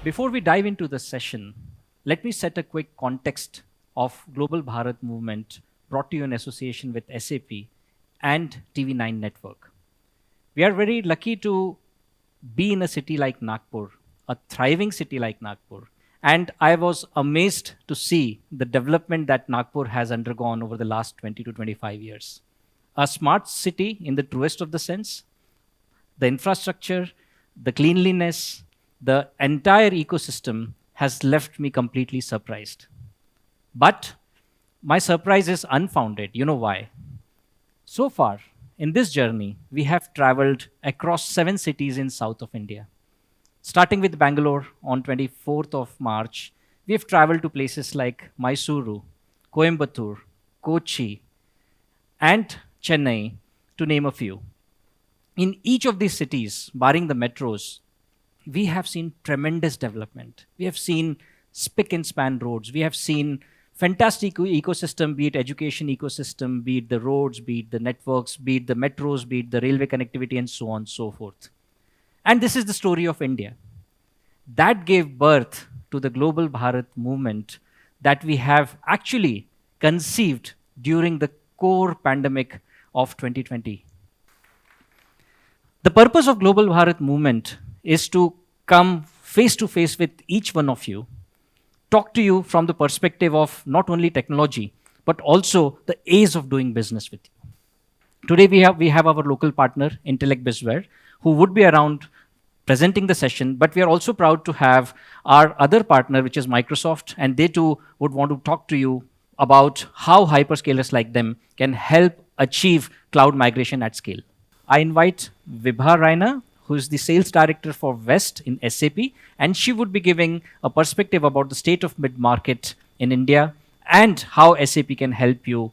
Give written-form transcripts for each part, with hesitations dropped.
Before we dive into the session, let me set a quick context of Global Bharat Movement brought to you in association with SAP and TV9 Network. We are very lucky to be in a city like Nagpur, a thriving city like Nagpur. And I was amazed to see the development that Nagpur has undergone over the last 20 to 25 years. A smart city in the truest of the sense, the infrastructure, the cleanliness, the entire ecosystem has left me completely surprised. But my surprise is unfounded. You know why? So far, in this journey, we have traveled across 7 cities in south of India. Starting with Bangalore on 24th of March, we have traveled to places like Mysuru, Coimbatore, Kochi, and Chennai, to name a few. In each of these cities, barring the metros, we have seen tremendous development. We have seen spick and span roads. We have seen fantastic ecosystem, be it education ecosystem, be it the roads, be it the networks, be it the metros, be it the railway connectivity, and so on and so forth. And this is the story of India. That gave birth to the Global Bharat Movement that we have actually conceived during the core pandemic of 2020. The purpose of Global Bharat Movement is to come face to face with each one of you, talk to you from the perspective of not only technology, but also the ease of doing business with you. Today we have our local partner, Intellect Bizware, who would be around presenting the session, but we are also proud to have our other partner, which is Microsoft, and they too would want to talk to you about how hyperscalers like them can help achieve cloud migration at scale. I invite Vibha Raina, who is the sales director for West in SAP, and she would be giving a perspective about the state of mid-market in India and how SAP can help you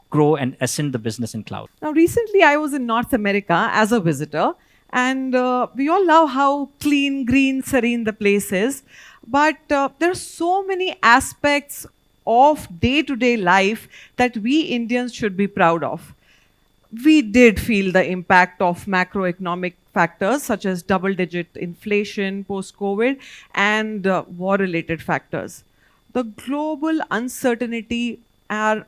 grow and ascend the business in cloud. Now, recently I was in North America as a visitor, and we all love how clean, green, serene the place is. But there are so many aspects of day-to-day life that we Indians should be proud of. We did feel the impact of macroeconomic factors such as double-digit inflation post-COVID and war-related factors. The global uncertainty the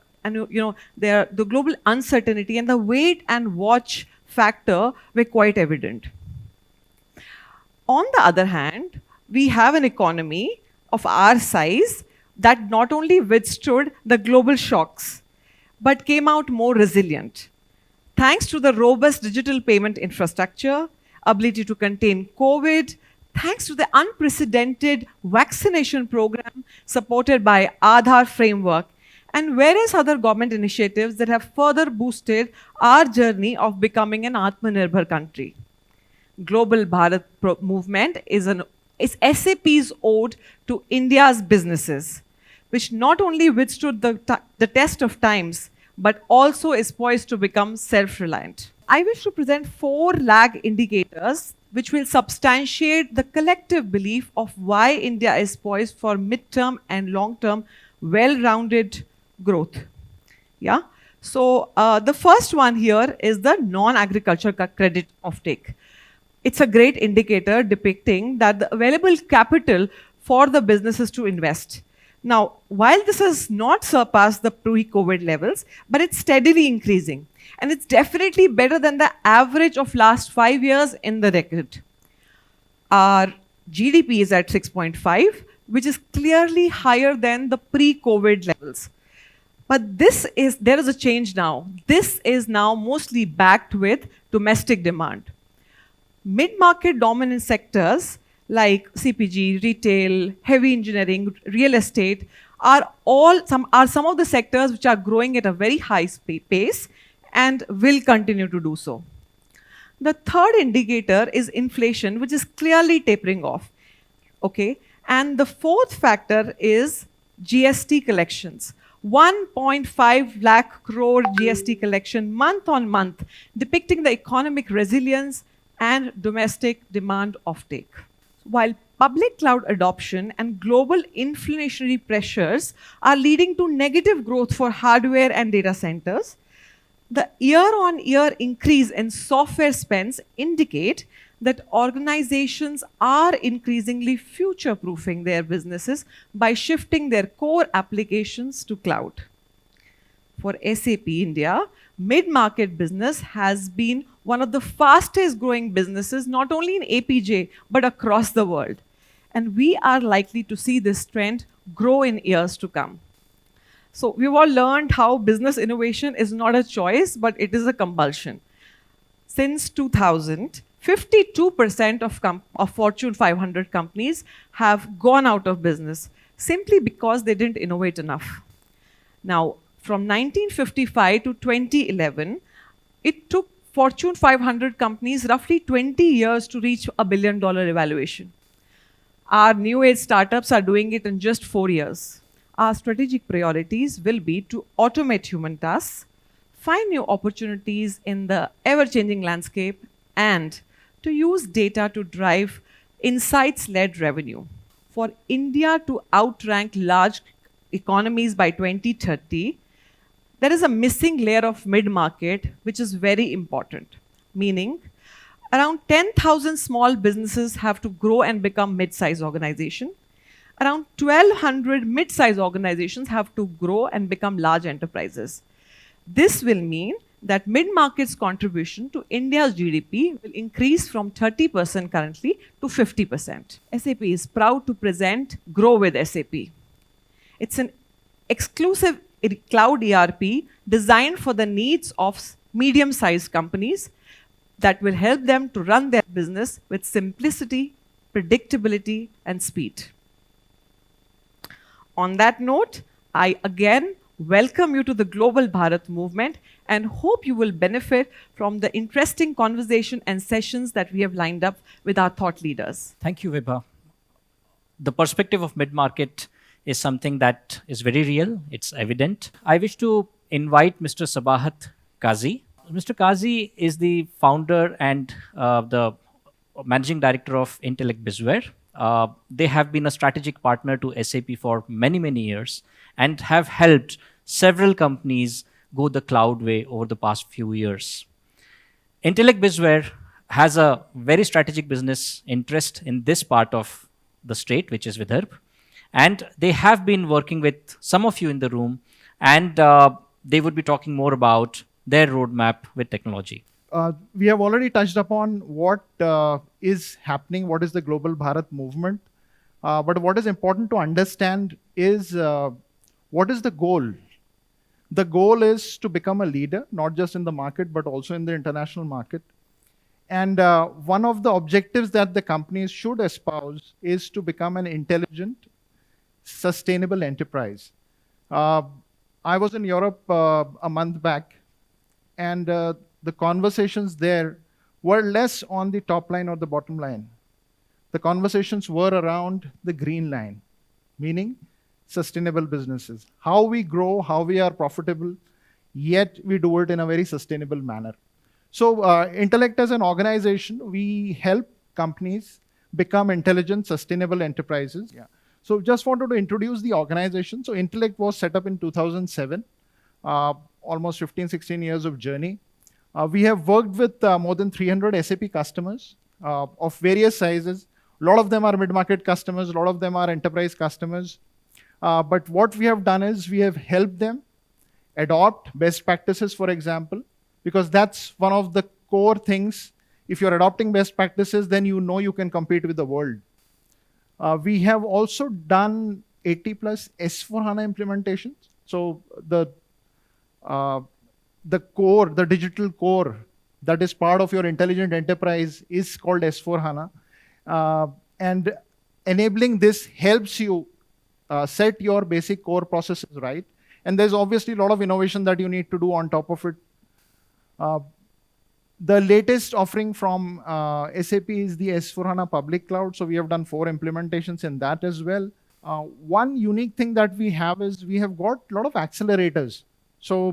global uncertainty and the wait and watch factor were quite evident. On the other hand, we have an economy of our size that not only withstood the global shocks, but came out more resilient. Thanks to the robust digital payment infrastructure, ability to contain COVID, thanks to the unprecedented vaccination program supported by Aadhaar framework, and various other government initiatives that have further boosted our journey of becoming an Atmanirbhar country. Global Bharat Movement is SAP's ode to India's businesses, which not only withstood the test of times, but also is poised to become self-reliant. I wish to present 4 lag indicators which will substantiate the collective belief of why India is poised for mid-term and long-term well-rounded growth. Yeah. So the first one here is the non-agriculture credit offtake. It's a great indicator depicting that the available capital for the businesses to invest. Now, while this has not surpassed the pre-COVID levels, but it's steadily increasing. And it's definitely better than the average of last 5 years in the record. Our GDP is at 6.5, which is clearly higher than the pre-COVID levels. But there is a change now. This is now mostly backed with domestic demand. Mid-market dominant sectors like CPG, retail, heavy engineering, real estate are some of the sectors which are growing at a very high pace and will continue to do so. The third indicator is inflation, which is clearly tapering off. Okay, and the fourth factor is GST collections. 1.5 lakh crore GST collection month on month, depicting the economic resilience and domestic demand offtake. While public cloud adoption and global inflationary pressures are leading to negative growth for hardware and data centers, The year-on-year increase in software spends indicate that organizations are increasingly future-proofing their businesses by shifting their core applications to cloud. For SAP India, mid-market business has been one of the fastest growing businesses, not only in APJ, but across the world. And we are likely to see this trend grow in years to come. So we've all learned how business innovation is not a choice, but it is a compulsion. Since 2000, 52% of Fortune 500 companies have gone out of business simply because they didn't innovate enough. Now, from 1955 to 2011, it took Fortune 500 companies roughly 20 years to reach $1 billion evaluation. Our new age startups are doing it in just 4 years. Our strategic priorities will be to automate human tasks, find new opportunities in the ever-changing landscape, and to use data to drive insights-led revenue. For India to outrank large economies by 2030, there is a missing layer of mid-market, which is very important, meaning around 10,000 small businesses have to grow and become mid-size organization. Around 1,200 mid-size organizations have to grow and become large enterprises. This will mean that mid-market's contribution to India's GDP will increase from 30% currently to 50%. SAP is proud to present Grow with SAP. It's an exclusive cloud ERP designed for the needs of medium-sized companies that will help them to run their business with simplicity, predictability, and speed. On that note, I again welcome you to the Global Bharat Movement and hope you will benefit from the interesting conversation and sessions that we have lined up with our thought leaders. Thank you, Vibha. The perspective of mid-market is something that is very real. It's evident. I wish to invite Mr. Sabahat Kazi. Mr. Kazi is the founder and the managing director of Intellect Bizware. They have been a strategic partner to SAP for many, many years and have helped several companies go the cloud way over the past few years. Intellect Bizware has a very strategic business interest in this part of the state, which is Vidarbh. And they have been working with some of you in the room, and they would be talking more about their roadmap with technology. We have already touched upon what is happening, what is the Global Bharat Movement. But what is important to understand is what is the goal? The goal is to become a leader, not just in the market, but also in the international market. And one of the objectives that the companies should espouse is to become an intelligent, sustainable enterprise. I was in Europe a month back, and the conversations there were less on the top line or the bottom line. The conversations were around the green line, meaning sustainable businesses. How we grow, how we are profitable, yet we do it in a very sustainable manner. So Intellect as an organization, we help companies become intelligent, sustainable enterprises. Yeah. So just wanted to introduce the organization. So Intellect was set up in 2007, almost 15, 16 years of journey. We have worked with more than 300 SAP customers of various sizes. A lot of them are mid-market customers, a lot of them are enterprise customers. But what we have done is we have helped them adopt best practices, for example, because that's one of the core things. If you're adopting best practices, then you know you can compete with the world. We have also done 80 plus S4HANA implementations. So the core, the digital core that is part of your intelligent enterprise is called S4HANA. And enabling this helps you set your basic core processes right. And there's obviously a lot of innovation that you need to do on top of it. The latest offering from SAP is the S4HANA public cloud. So we have done 4 implementations in that as well. One unique thing that we have is we have got a lot of accelerators. So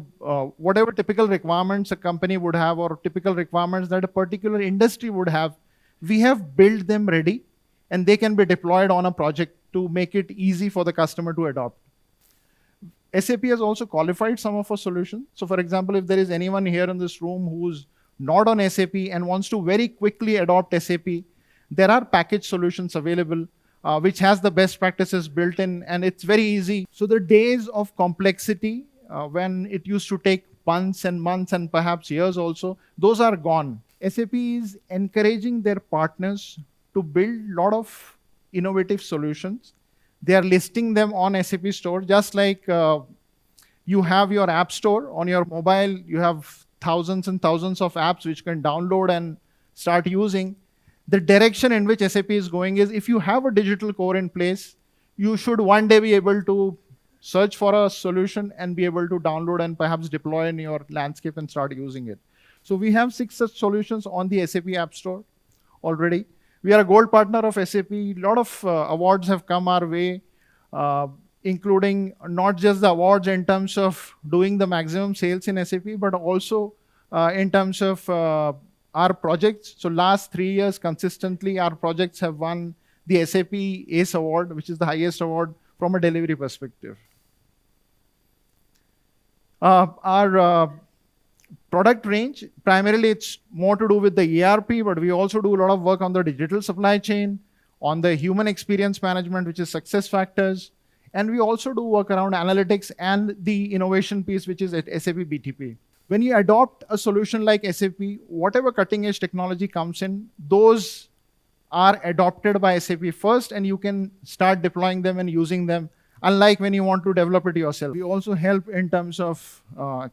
whatever typical requirements a company would have or typical requirements that a particular industry would have, we have built them ready and they can be deployed on a project to make it easy for the customer to adopt. SAP has also qualified some of our solutions. So for example, if there is anyone here in this room who's not on SAP and wants to very quickly adopt SAP, there are package solutions available which has the best practices built in, and it's very easy. So the days of complexity when it used to take months and perhaps years also, those are gone. SAP is encouraging their partners to build a lot of innovative solutions. They are listing them on SAP Store, just like you have your app store on your mobile, you have thousands and thousands of apps which can download and start using. The direction in which SAP is going is, if you have a digital core in place, you should one day be able to search for a solution and be able to download and perhaps deploy in your landscape and start using it. So we have 6 such solutions on the SAP App Store already. We are a gold partner of SAP. A lot of awards have come our way, including not just the awards in terms of doing the maximum sales in SAP, but also in terms of our projects. So last 3 years consistently, our projects have won the SAP ACE Award, which is the highest award from a delivery perspective. Our product range, primarily it's more to do with the ERP, but we also do a lot of work on the digital supply chain, on the human experience management, which is success factors. And we also do work around analytics and the innovation piece, which is at SAP BTP. When you adopt a solution like SAP, whatever cutting edge technology comes in, those are adopted by SAP first, and you can start deploying them and using them, unlike when you want to develop it yourself. We also help in terms of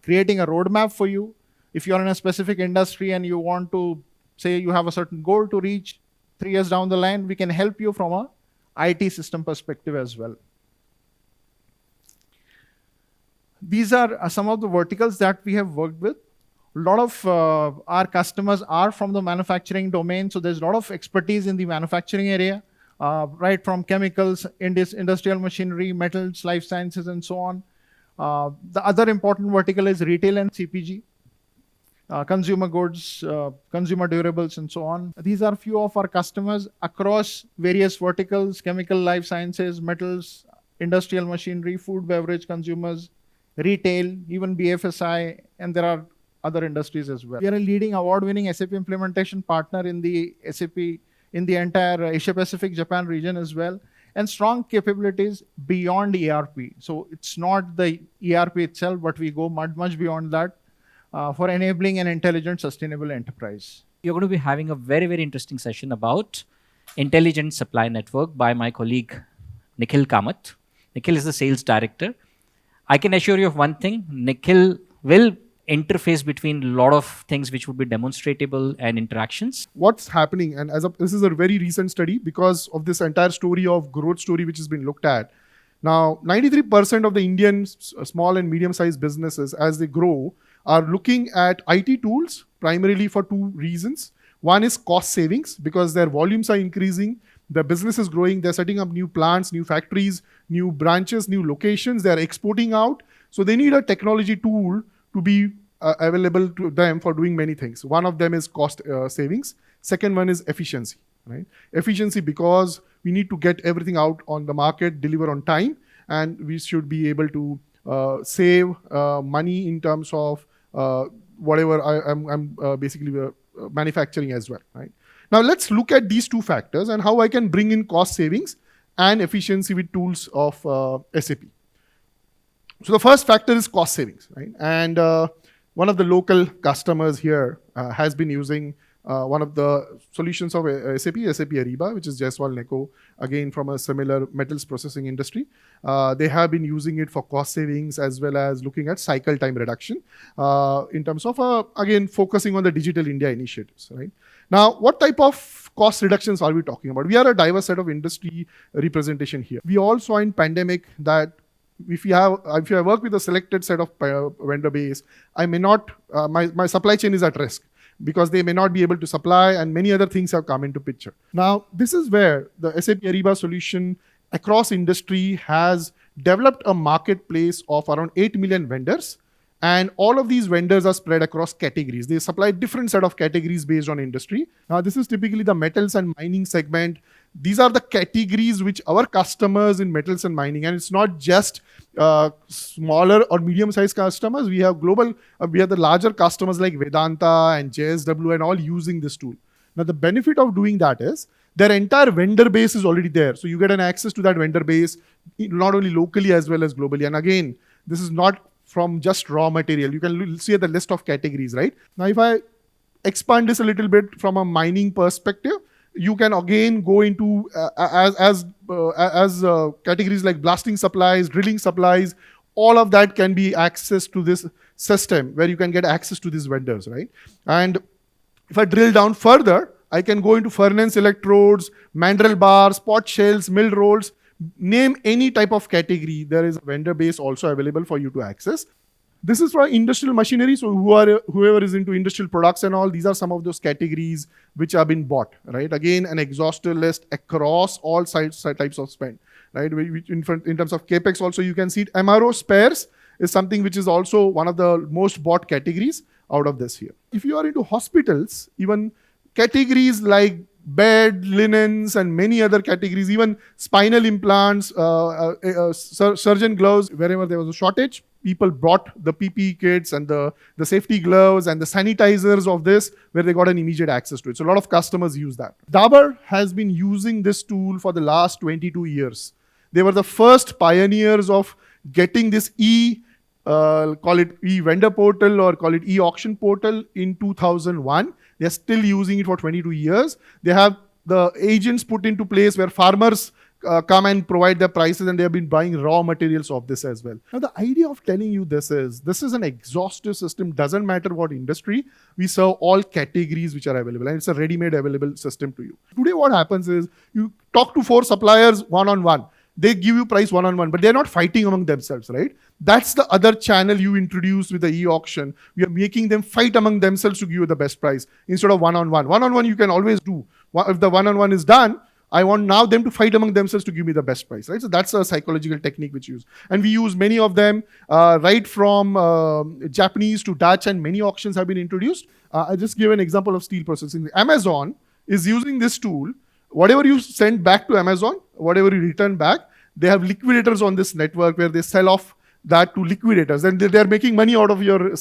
creating a roadmap for you. If you're in a specific industry and you want to, say you have a certain goal to reach 3 years down the line, we can help you from a IT system perspective as well. These are some of the verticals that we have worked with. A lot of our customers are from the manufacturing domain, so there's a lot of expertise in the manufacturing area, right from chemicals, industrial machinery, metals, life sciences, and so on. The other important vertical is retail and CPG, consumer goods, consumer durables, and so on. These are few of our customers across various verticals: chemical, life sciences, metals, industrial machinery, food, beverage, consumers, retail, even BFSI, and there are other industries as well. We are a leading award-winning SAP implementation partner in the SAP, in the entire Asia-Pacific, Japan region as well, and strong capabilities beyond ERP. So it's not the ERP itself, but we go much beyond that for enabling an intelligent, sustainable enterprise. You're going to be having a very, very interesting session about intelligent supply network by my colleague, Nikhil Kamath. Nikhil is the sales director. I can assure you of one thing: Nikhil will interface between a lot of things which would be demonstratable and interactions. What's happening, and this is a very recent study because of this entire story of growth story which has been looked at. Now, 93% of the Indian small and medium-sized businesses, as they grow, are looking at IT tools primarily for 2 reasons. One is cost savings, because their volumes are increasing, their business is growing, they're setting up new plants, new factories, new branches, new locations, they're exporting out. So they need a technology tool to be available to them for doing many things. One of them is cost savings. Second one is efficiency, right? Efficiency because we need to get everything out on the market, deliver on time, and we should be able to save money in terms of whatever I'm basically manufacturing as well, right? Now let's look at these 2 factors and how I can bring in cost savings and efficiency with tools of SAP. So the first factor is cost savings, right? And one of the local customers here has been using one of the solutions of SAP Ariba, which is Jaiswal Neko, again from a similar metals processing industry. They have been using it for cost savings as well as looking at cycle time reduction in terms of, again, focusing on the Digital India initiatives, right? Now, what type of cost reductions are we talking about? We are a diverse set of industry representation here. We all saw in pandemic that if I work with a selected set of vendor base, I may not, my supply chain is at risk, because they may not be able to supply, and many other things have come into picture. Now, this is where the SAP Ariba solution across industry has developed a marketplace of around 8 million vendors And all of these vendors are spread across categories. They supply different set of categories based on industry. Now, this is typically the metals and mining segment. These are the categories which our customers in metals and mining, and it's not just smaller or medium-sized customers. We have we have the larger customers like Vedanta and JSW and all using this tool. Now, the benefit of doing that is their entire vendor base is already there. So you get an access to that vendor base, not only locally as well as globally. And again, this is not from just raw material. You can see the list of categories, right? Now, if I expand this a little bit from a mining perspective, you can again go into categories like blasting supplies, drilling supplies. All of that can be accessed to this system where you can get access to these vendors, right? And if I drill down further, I can go into furnace electrodes, mandrel bars, pot shells, mill rolls. Name any type of category. There is a vendor base also available for you to access. This is for industrial machinery. So whoever is into industrial products and all, these are some of those categories which have been bought, right? Again, an exhaustive list across all types of spend, right? In terms of CapEx also, you can see it. MRO spares is something which is also one of the most bought categories out of this here. If you are into hospitals, even categories like bed, linens, and many other categories, even spinal implants, surgeon gloves, wherever there was a shortage, people brought the PPE kits and the safety gloves and the sanitizers of this, where they got an immediate access to it. So a lot of customers use that. Dabur has been using this tool for the last 22 years. They were the first pioneers of getting this call it e-vendor portal or call it e-auction portal in 2001. They're still using it for 22 years. They have the agents put into place where farmers come and provide their prices, and they have been buying raw materials of this as well. Now, the idea of telling you this is an exhaustive system. Doesn't matter what industry, we serve all categories which are available, and it's a ready-made available system to you. Today, what happens is you talk to 4 suppliers one-on-one. They give you price one-on-one, but they're not fighting among themselves, right? That's the other channel you introduce with the e-auction. We are making them fight among themselves to give you the best price instead of one-on-one. One-on-one you can always do. If the one-on-one is done, I want now them to fight among themselves to give me the best price, right? So that's a psychological technique which we use. And we use many of them, right from Japanese to Dutch, and many auctions have been introduced. I'll just give an example of steel processing. Amazon is using this tool. Whatever you send back to Amazon, whatever you return back, they have liquidators on this network where they sell off that to liquidators, and they're making money out of your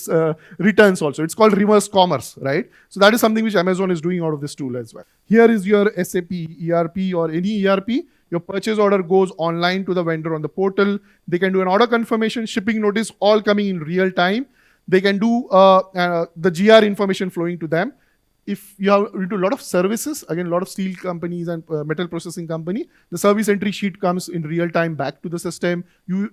returns also. It's called reverse commerce, right? So that is something which Amazon is doing out of this tool as well. Here is your SAP ERP or any ERP. Your purchase order goes online to the vendor on the portal. They can do an order confirmation, shipping notice, all coming in real time. They can do the GR information flowing to them. If you have into a lot of services, again, a lot of steel companies and metal processing company, the service entry sheet comes in real time back to the system.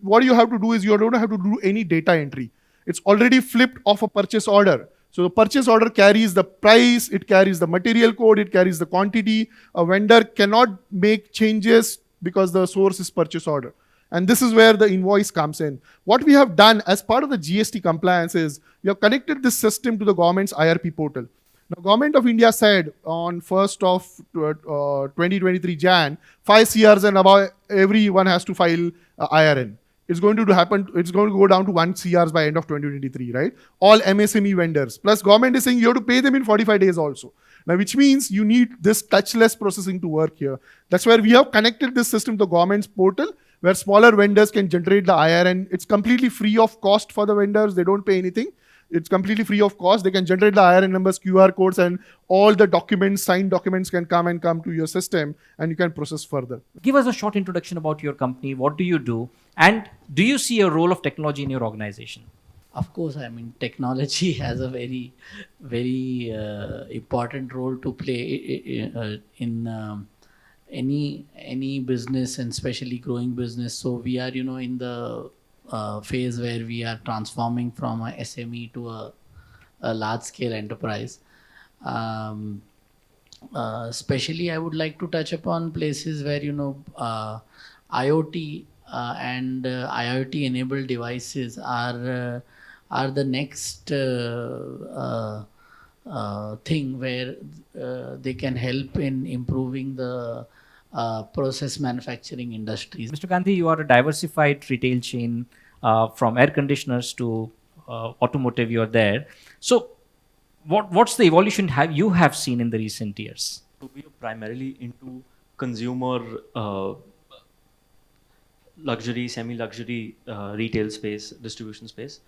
What you have to do is you don't have to do any data entry. It's already flipped off a purchase order. So the purchase order carries the price, it carries the material code, it carries the quantity. A vendor cannot make changes because the source is purchase order. And this is where the invoice comes in. What we have done as part of the GST compliance is we have connected this system to the government's IRP portal. Now, Government of India said on 1st of 2023 Jan, 5 CRs and above, everyone has to file IRN. It's going to happen. It's going to go down to 1 CRs by end of 2023, right? All MSME vendors. Plus, government is saying you have to pay them in 45 days also. Now, which means you need this touchless processing to work here. That's where we have connected this system to the government's portal, where smaller vendors can generate the IRN. It's completely free of cost for the vendors. They don't pay anything. It's completely free of cost. They can generate the IRN numbers, QR codes, and all the documents, signed documents can come to your system, and you can process further. Give us a short introduction about your company. What do you do? And do you see a role of technology in your organization? Of course, I mean, technology has a very, very important role to play in any business, and especially growing business. So we are, in the phase where we are transforming from a SME to a large-scale enterprise. Especially, I would like to touch upon places where IoT and IoT-enabled devices are the next thing where they can help in improving the process manufacturing industries. Mr. Gandhi, you are a diversified retail chain from air conditioners to automotive, you're there. So what's the evolution you have seen in the recent years? So we are primarily into consumer luxury, semi-luxury retail space, distribution space.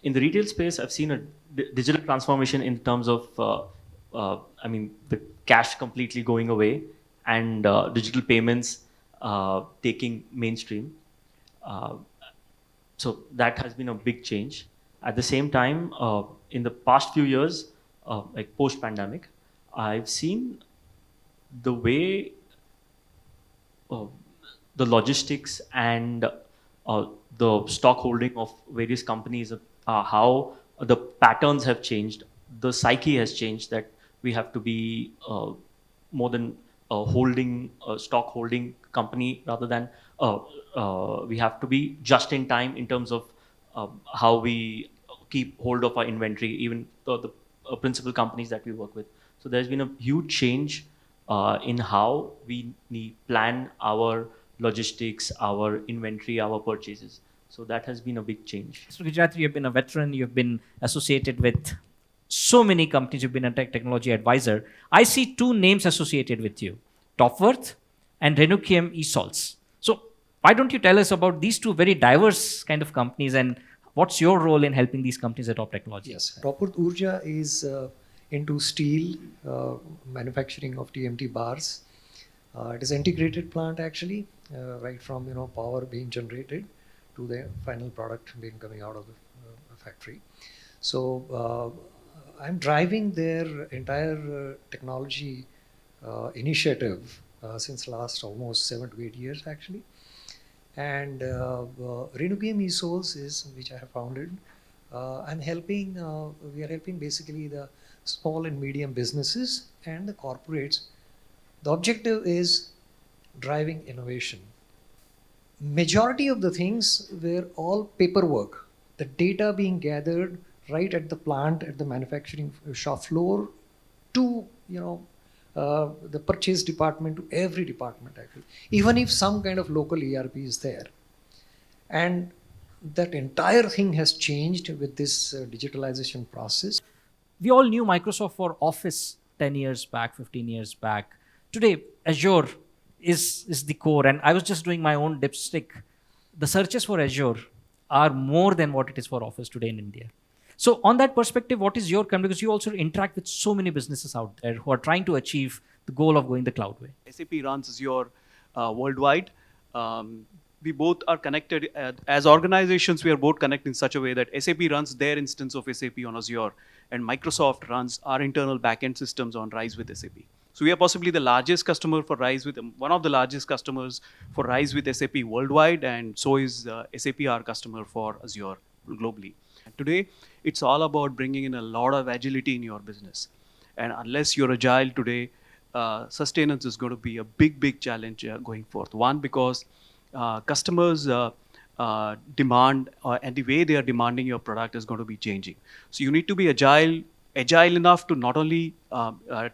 In the retail space, I've seen a digital transformation in terms of, the cash completely going away and digital payments taking mainstream. Uh, so that has been a big change. At the same time, in the past few years, like post-pandemic, I've seen the way uh, the logistics and the stock holding of various companies, how the patterns have changed, the psyche has changed, that we have to be more than a stock holding company rather than we have to be just in time in terms of how we keep hold of our inventory, even the principal companies that we work with. So there's been a huge change in how we plan our logistics, our inventory, our purchases. So that has been a big change. So Gujarat, you've been a veteran, you've been associated with so many companies, you've been a technology advisor. I see two names associated with you, Topworth and Renukium eSols. So why don't you tell us about these two very diverse kind of companies, and what's your role in helping these companies adopt technology? Yes, Topworth Urja is into steel manufacturing of TMT bars. It is integrated plant actually, right from power being generated to the final product being coming out of the factory. So I'm driving their entire technology initiative since last almost 7 to 8 years actually. And Renukium eSouls is which I have founded. We are helping basically the small and medium businesses and the corporates. The objective is driving innovation. Majority of the things were all paperwork, the data being gathered right at the plant, at the manufacturing shop floor, to the purchase department, to every department actually, even if some kind of local ERP is there. And that entire thing has changed with this digitalization process. We all knew Microsoft for Office 10 years back, 15 years back. Today, Azure is the core. And I was just doing my own dipstick. The searches for Azure are more than what it is for Office today in India. So on that perspective, what is your comment? Because you also interact with so many businesses out there who are trying to achieve the goal of going the cloud way. SAP runs Azure worldwide. We both are connected as organizations. We are both connected in such a way that SAP runs their instance of SAP on Azure, and Microsoft runs our internal backend systems on Rise with SAP. So we are possibly the largest customer for Rise with, one of the largest customers for Rise with SAP worldwide, and so is SAP our customer for Azure globally. And today, it's all about bringing in a lot of agility in your business. And unless you're agile today, sustenance is going to be a big challenge going forth. One, because customers demand and the way they are demanding your product is going to be changing. So you need to be agile enough to not only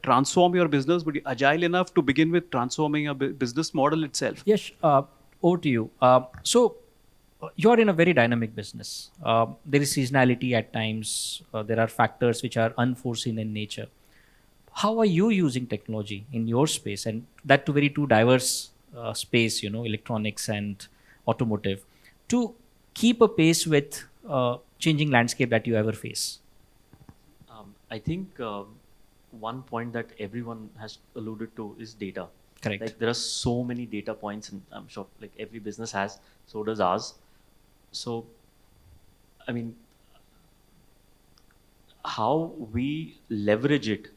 transform your business, but agile enough to begin with transforming a business model itself. Yes, over to you. So you're in a very dynamic business. There is seasonality at times. There are factors which are unforeseen in nature. How are you using technology in your space, and that to very two diverse space, electronics and automotive, to keep a pace with changing landscape that you ever face? I think one point that everyone has alluded to is data. Correct. Like there are so many data points, and I'm sure like every business has, so does ours. So, I mean, how we leverage it,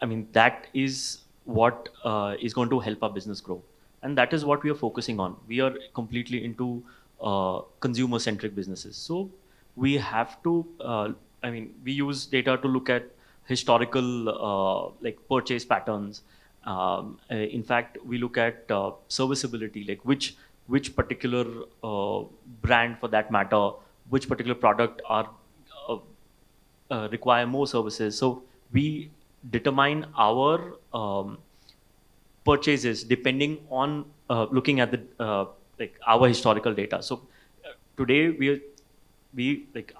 I mean, that is what is going to help our business grow. And that is what we are focusing on. We are completely into consumer-centric businesses. So we have to, we use data to look at historical like purchase patterns. In fact, we look at serviceability, like which particular brand for that matter, which particular product are require more services. So we determine our purchases depending on looking at the like our historical data. So today we are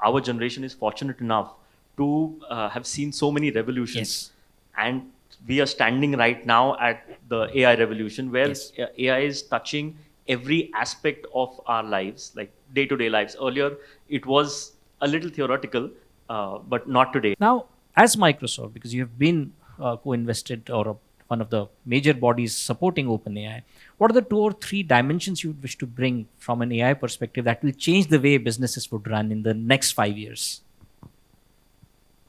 our generation is fortunate enough to have seen so many revolutions, and we are standing right now at the AI revolution, where AI is touching every aspect of our lives, like day-to-day lives. Earlier, it was a little theoretical, but not today. Now, as Microsoft, because you have been co-invested or one of the major bodies supporting OpenAI, what are the 2 or 3 dimensions you would wish to bring from an AI perspective that will change the way businesses would run in the next 5 years?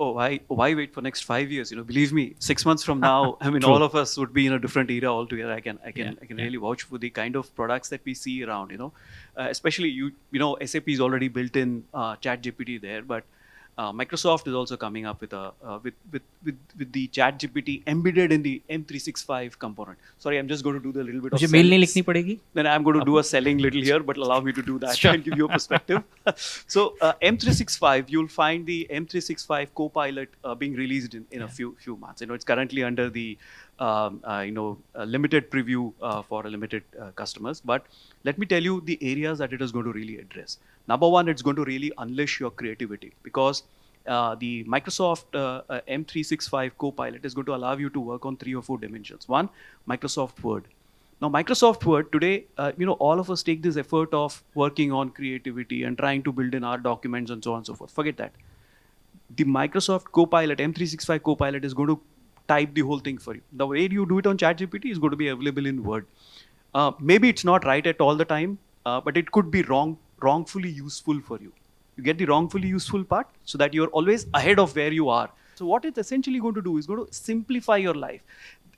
Oh, why wait for next 5 years? Believe me, 6 months from now, I mean, all of us would be in a different era altogether. I can really vouch for the kind of products that we see around. Especially SAP is already built in ChatGPT there, but Microsoft is also coming up with the ChatGPT embedded in the M365 component. Sorry, I'm just going to do the little bit of मुझे mail नहीं लिखनी पड़ेगी? Then I'm going to do a selling little here, but allow me to do that and give you a perspective. So M365, you'll find the M365 Copilot being released in a few months. It's currently under the limited preview for a limited customers. But let me tell you the areas that it is going to really address. Number one, it's going to really unleash your creativity, because the Microsoft M365 Copilot is going to allow you to work on 3 or 4 dimensions. One, Microsoft Word. Now, Microsoft Word today, all of us take this effort of working on creativity and trying to build in our documents and so on and so forth. Forget that. The Microsoft Copilot, M365 Copilot, is going to type the whole thing for you. The way you do it on ChatGPT is going to be available in Word. Maybe it's not right at all the time, but it could be wrongfully useful for you. You get the wrongfully useful part so that you're always ahead of where you are. So what it's essentially going to do is going to simplify your life.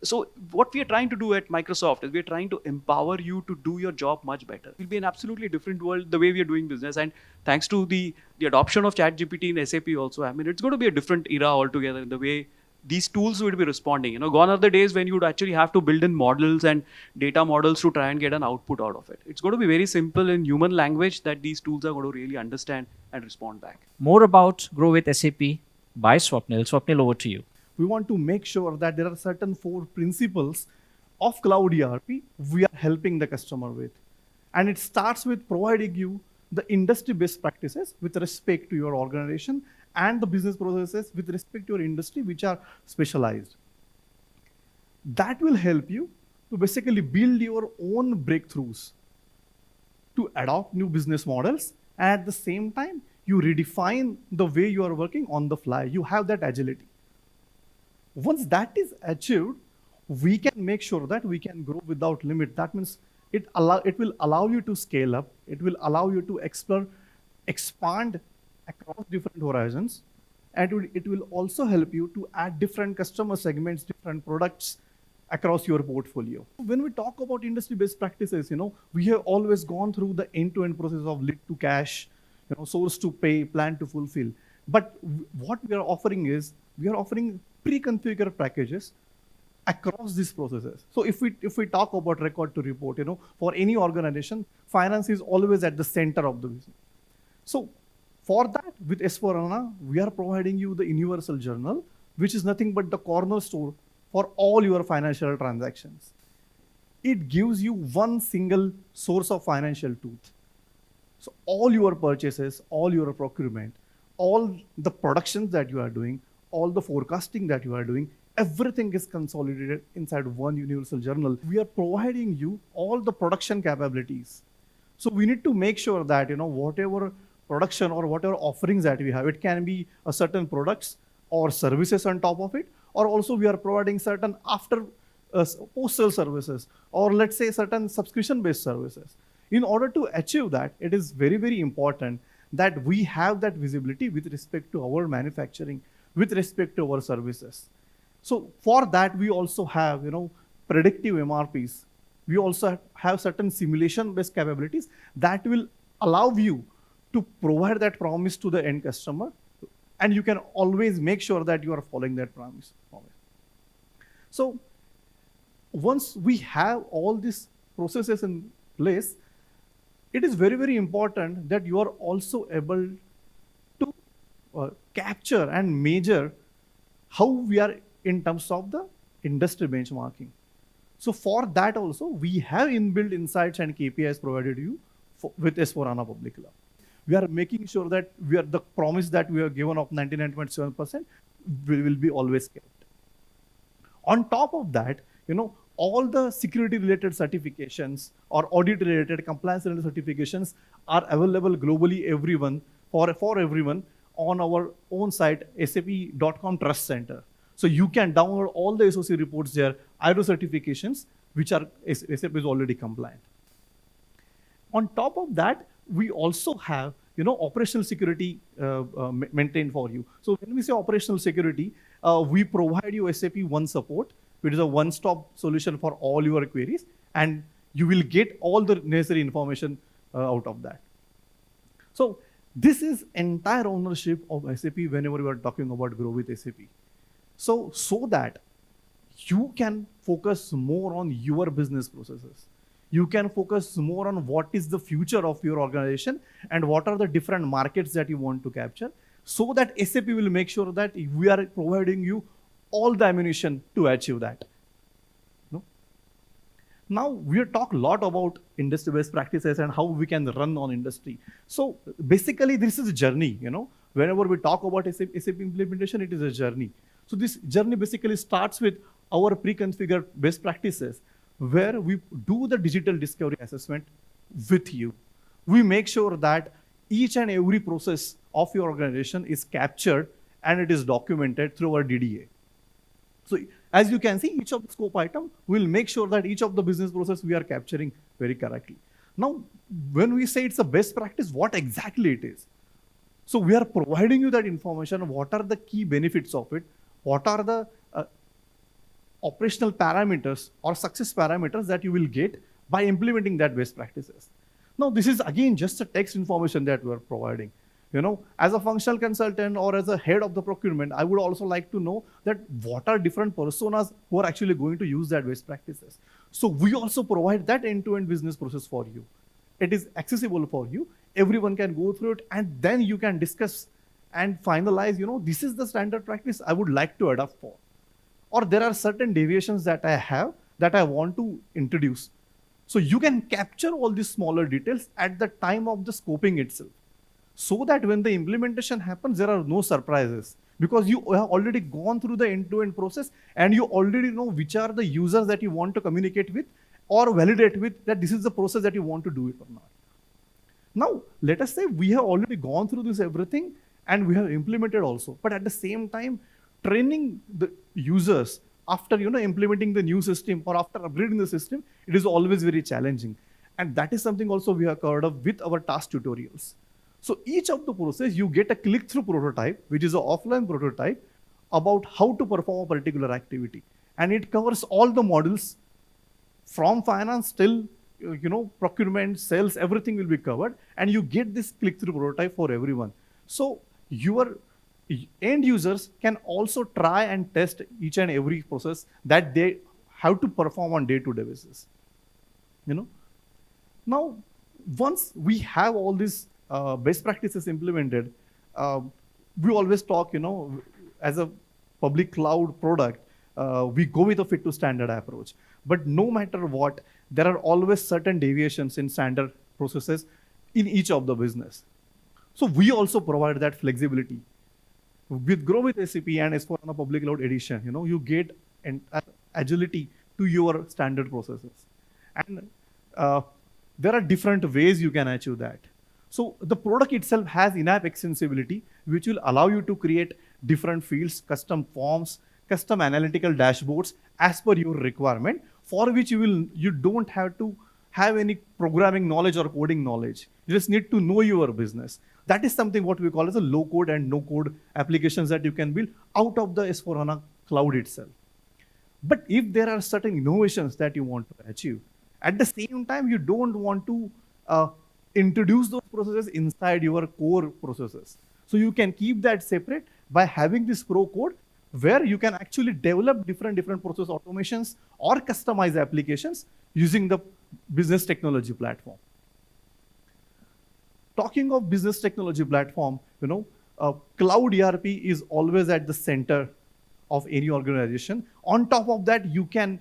So what we are trying to do at Microsoft is we are trying to empower you to do your job much better. It will be an absolutely different world the way we are doing business. And thanks to the adoption of ChatGPT in SAP also, I mean, it's going to be a different era altogether in the way these tools would be responding. Gone are the days when you would actually have to build in models and data models to try and get an output out of it. It's going to be very simple in human language that these tools are going to really understand and respond back. More about Grow with SAP by Swapnil. Swapnil, over to you. We want to make sure that there are certain 4 principles of cloud ERP we are helping the customer with. And it starts with providing you the industry best practices with respect to your organization and the business processes with respect to your industry, which are specialized. That will help you to basically build your own breakthroughs, to adopt new business models, and at the same time, you redefine the way you are working on the fly. You have that agility. Once that is achieved, we can make sure that we can grow without limit. That means it will allow you to scale up. It will allow you to expand across different horizons. And it will also help you to add different customer segments, different products across your portfolio. When we talk about industry best practices, we have always gone through the end-to-end process of lead to cash, source to pay, plan to fulfill. But what we are offering is, we are offering pre-configured packages across these processes. So if we talk about record to report, for any organization, finance is always at the center of the business. So for that, with S4HANA, we are providing you the universal journal, which is nothing but the cornerstone for all your financial transactions. It gives you one single source of financial truth. So all your purchases, all your procurement, all the productions that you are doing, all the forecasting that you are doing, everything is consolidated inside one universal journal. We are providing you all the production capabilities. So we need to make sure that, whatever production or whatever offerings that we have, it can be a certain products or services on top of it, or also we are providing certain post-sale services, or let's say certain subscription-based services. In order to achieve that, it is very, very important that we have that visibility with respect to our manufacturing, with respect to our services. So for that, we also have, predictive MRPs. We also have certain simulation-based capabilities that will allow you to provide that promise to the end customer, and you can always make sure that you are following that promise. So once we have all these processes in place, it is very, very important that you are also able to capture and measure how we are in terms of the industry benchmarking. So for that also, we have inbuilt insights and KPIs provided you with S4HANA Public Cloud. we are making sure that the promise that we have given of 99.7% will be always kept. On top of that, all the security related certifications or audit related, compliance related certifications are available globally, for everyone on our own site, sap.com Trust Center. So you can download all the SOC reports there, ISO certifications, which are SAP is already compliant. On top of that, we also have operational security maintained for you. So when we say operational security, we provide you SAP One Support, which is a one-stop solution for all your queries, and you will get all the necessary information out of that. So this is entire ownership of SAP whenever we are talking about Grow with SAP. So that you can focus more on your business processes. You can focus more on what is the future of your organization and what are the different markets that you want to capture, so that SAP will make sure that we are providing you all the ammunition to achieve that. Now, we talk a lot about industry best practices and how we can run on industry. So basically, this is a journey. Whenever we talk about SAP implementation, it is a journey. So this journey basically starts with our pre-configured best practices, where we do the digital discovery assessment with you. We make sure that each and every process of your organization is captured and it is documented through our DDA. So as you can see, each of the scope item will make sure that each of the business process we are capturing very correctly. Now, when we say it's a best practice, what exactly it is? So we are providing you that information. What are the key benefits of it? What are the operational parameters or success parameters that you will get by implementing that best practices? Now, this is again just a text information that we are providing. As a functional consultant or as a head of the procurement, I would also like to know that what are different personas who are actually going to use that best practices. So we also provide that end-to-end business process for you. It is accessible for you. Everyone can go through it, and then you can discuss and finalize, this is the standard practice I would like to adopt for. Or there are certain deviations that I have that I want to introduce. So you can capture all these smaller details at the time of the scoping itself, so that when the implementation happens, there are no surprises, because you have already gone through the end-to-end process and you already know which are the users that you want to communicate with or validate with, that this is the process that you want to do it or not. Now, let us say we have already gone through this everything and we have implemented also, but at the same time, training the users after implementing the new system or after upgrading the system, it is always very challenging. And that is something also we have covered up with our task tutorials. So each of the process, you get a click-through prototype, which is an offline prototype about how to perform a particular activity. And it covers all the modules from finance till procurement, sales, everything will be covered. And you get this click-through prototype for everyone. So your end users can also try and test each and every process that they have to perform on day-to-day basis. Now, once we have all these best practices implemented, we always talk, as a public cloud product, we go with a fit to standard approach. But no matter what, there are always certain deviations in standard processes in each of the business. So we also provide that flexibility. With Grow with SAP and S/4HANA Public Cloud Edition, you get an agility to your standard processes. And there are different ways you can achieve that. So the product itself has in-app extensibility, which will allow you to create different fields, custom forms, custom analytical dashboards as per your requirement, for which you don't have to have any programming knowledge or coding knowledge. You just need to know your business. That is something what we call as a low-code and no-code applications that you can build out of the S/4HANA cloud itself. But if there are certain innovations that you want to achieve, at the same time, you don't want to introduce those processes inside your core processes. So you can keep that separate by having this pro code, where you can actually develop different process automations or customize applications using the business technology platform. Talking of business technology platform, cloud ERP is always at the center of any organization. On top of that, you can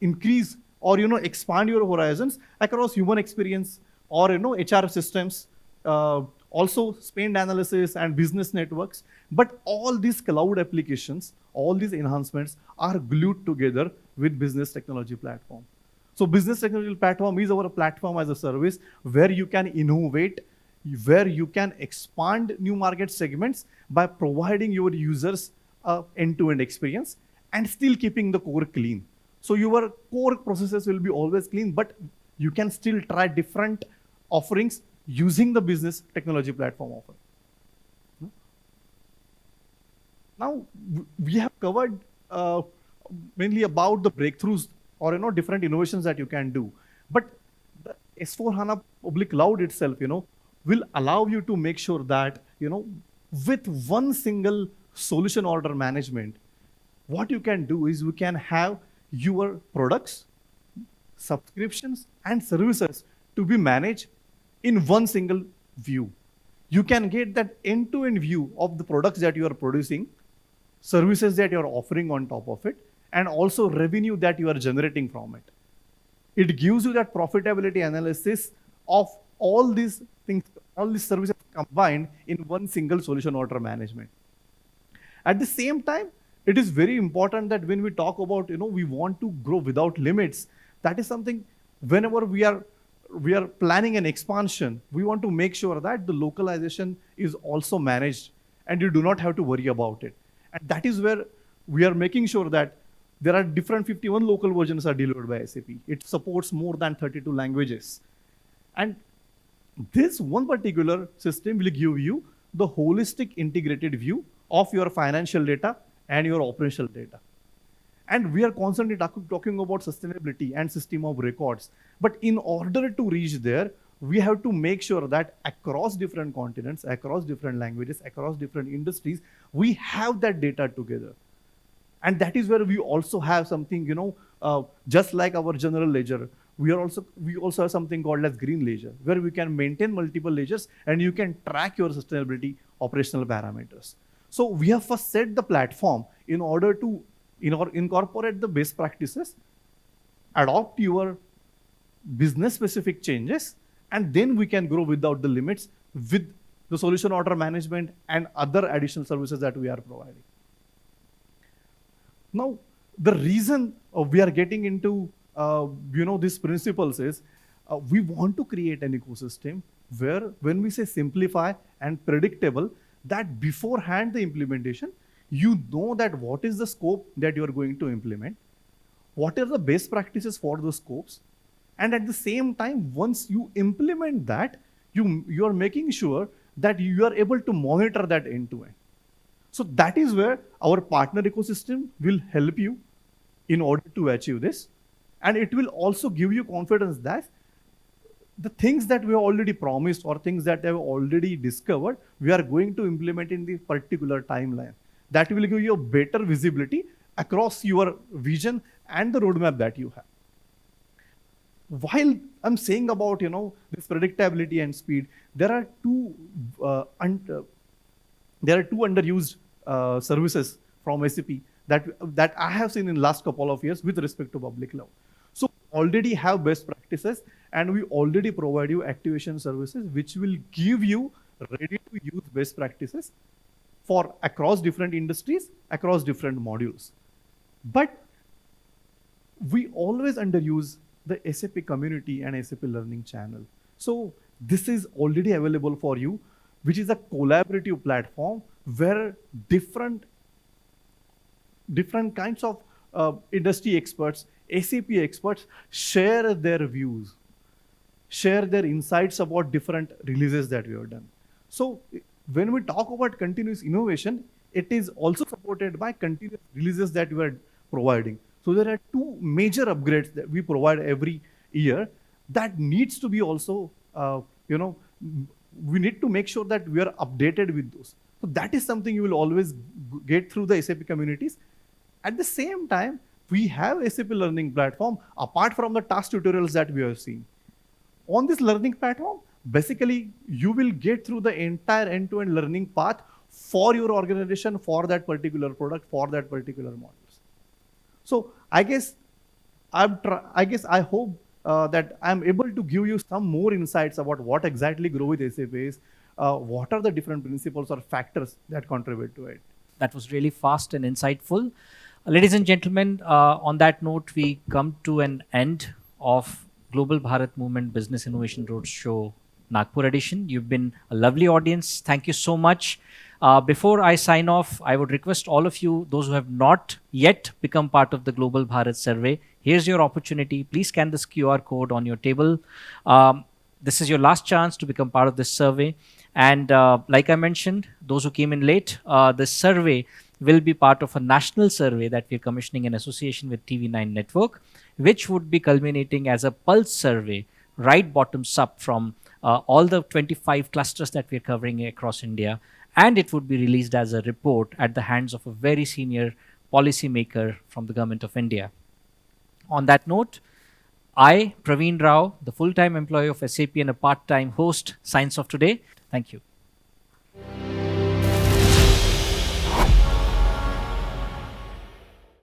increase or expand your horizons across human experience or HR systems also spend analysis and business networks. But all these cloud applications, all these enhancements are glued together with business technology platform. So business technology platform is our platform as a service where you can innovate, where you can expand new market segments by providing your users a end-to-end experience and still keeping the core clean. So your core processes will be always clean, but you can still try different offerings using the business technology platform offer. Now, we have covered mainly about the breakthroughs or different innovations that you can do. But the S4HANA public cloud itself, will allow you to make sure that, with one single solution order management, what you can do is you can have your products, subscriptions, and services to be managed in one single view. You can get that end-to-end view of the products that you are producing, services that you are offering on top of it, and also revenue that you are generating from it. It gives you that profitability analysis of all these things, all these services combined in one single solution order management. At the same time, it is very important that when we talk about, we want to grow without limits, that is something whenever we are planning an expansion, we want to make sure that the localization is also managed and you do not have to worry about it. And that is where we are making sure that there are different 51 local versions are delivered by SAP. It supports more than 32 languages. And this one particular system will give you the holistic integrated view of your financial data and your operational data. And we are constantly talking about sustainability and system of records. But in order to reach there, we have to make sure that across different continents, across different languages, across different industries, we have that data together. And that is where we also have something, just like our general ledger, we also have something called as green ledger, where we can maintain multiple ledgers and you can track your sustainability operational parameters. So we have first set the platform in order to incorporate the best practices, adopt your business specific changes, and then we can grow without the limits with the solution order management and other additional services that we are providing. Now, the reason we are getting into these principles is we want to create an ecosystem where when we say simplify and predictable, that beforehand the implementation, you know that what is the scope that you are going to implement, what are the best practices for those scopes, and at the same time, once you implement that, you are making sure that you are able to monitor that end to end. So that is where our partner ecosystem will help you in order to achieve this. And it will also give you confidence that the things that we have already promised or things that we have already discovered, we are going to implement in the particular timeline. That will give you a better visibility across your vision and the roadmap that you have. While I'm saying about this predictability and speed, there are two underused services from SAP that I have seen in the last couple of years with respect to public cloud. So already have best practices and we already provide you activation services which will give you ready to use best practices for across different industries, across different modules. But we always underuse the SAP community and SAP learning channel. So this is already available for you, which is a collaborative platform where different kinds of industry experts, SAP experts share their views, share their insights about different releases that we have done. So when we talk about continuous innovation, it is also supported by continuous releases that we are providing. So there are two major upgrades that we provide every year that needs to be also, we need to make sure that we are updated with those. So that is something you will always get through the SAP communities. At the same time, we have SAP learning platform apart from the task tutorials that we have seen. On this learning platform, basically you will get through the entire end-to-end learning path for your organization, for that particular product, for that particular modules. So I hope that I'm able to give you some more insights about what exactly Grow with SAP is, what are the different principles or factors that contribute to it. That was really fast and insightful. Ladies and gentlemen, on that note, we come to an end of Global Bharat Movement Business Innovation Roadshow Nagpur edition. You've been a lovely audience. Thank you so much. Before I sign off, I would request all of you, those who have not yet become part of the Global Bharat survey, here's your opportunity. Please scan this QR code on your table. This is your last chance to become part of this survey. And like I mentioned, those who came in late, this survey will be part of a national survey that we're commissioning in association with TV9 Network, which would be culminating as a pulse survey, right bottoms up from all the 25 clusters that we're covering across India. And it would be released as a report at the hands of a very senior policymaker from the Government of India. On that note, I, Praveen Rao, the full-time employee of SAP and a part-time host, signs off today. Thank you.